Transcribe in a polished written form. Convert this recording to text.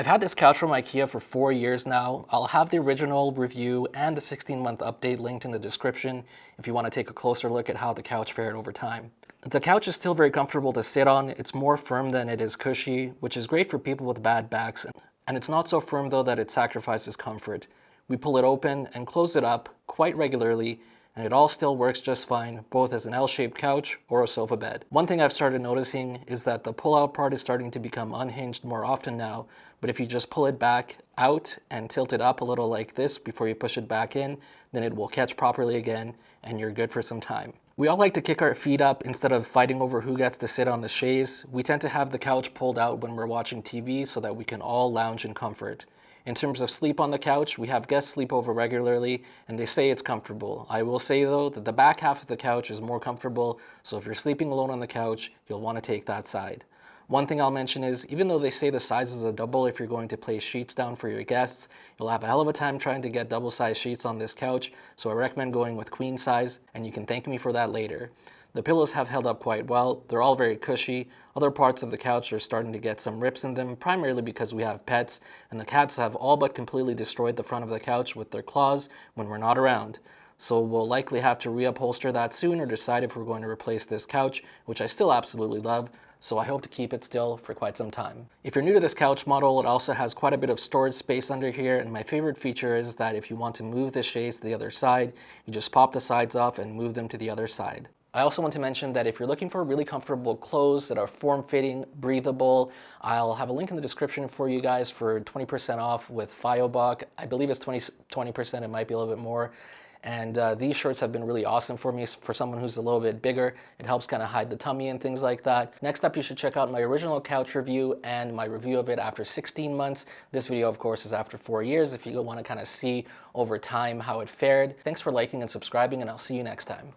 I've had this couch from IKEA for 4 years now. I'll have the original review and the 16-month update linked in the description if you want to take a closer look at how the couch fared over time. The couch is still very comfortable to sit on. It's more firm than it is cushy, which is great for people with bad backs. And it's not so firm though that it sacrifices comfort. We pull it open and close it up quite regularly, and it all still works just fine, both as an L-shaped couch or a sofa bed. One thing I've started noticing is that the pull-out part is starting to become unhinged more often now, but if you just pull it back out and tilt it up a little like this before you push it back in, then it will catch properly again and you're good for some time. We all like to kick our feet up instead of fighting over who gets to sit on the chaise. We tend to have the couch pulled out when we're watching TV so that we can all lounge in comfort. In terms of sleep on the couch, we have guests sleep over regularly and they say it's comfortable. I will say though that the back half of the couch is more comfortable, so if you're sleeping alone on the couch, you'll want to take that side. One thing I'll mention is, even though they say the size is a double if you're going to place sheets down for your guests, you'll have a hell of a time trying to get double-size sheets on this couch, so I recommend going with queen size, and you can thank me for that later. The pillows have held up quite well. They're all very cushy. Other parts of the couch are starting to get some rips in them, primarily because we have pets, and the cats have all but completely destroyed the front of the couch with their claws when we're not around. So we'll likely have to reupholster that soon or decide if we're going to replace this couch, which I still absolutely love, so I hope to keep it still for quite some time. If you're new to this couch model, it also has quite a bit of storage space under here, and my favorite feature is that if you want to move the chaise to the other side, you just pop the sides off and move them to the other side. I also want to mention that if you're looking for really comfortable clothes that are form-fitting, breathable, I'll have a link in the description for you guys for 20% off with Fiobach. I believe it's 20%, it might be a little bit more. And these shirts have been really awesome for me. For someone who's a little bit bigger, it helps kind of hide the tummy and things like that. Next up, you should check out my original couch review and my review of it after 16 months. This video, of course, is after 4 years if you want to kind of see over time how it fared. Thanks for liking and subscribing, and I'll see you next time.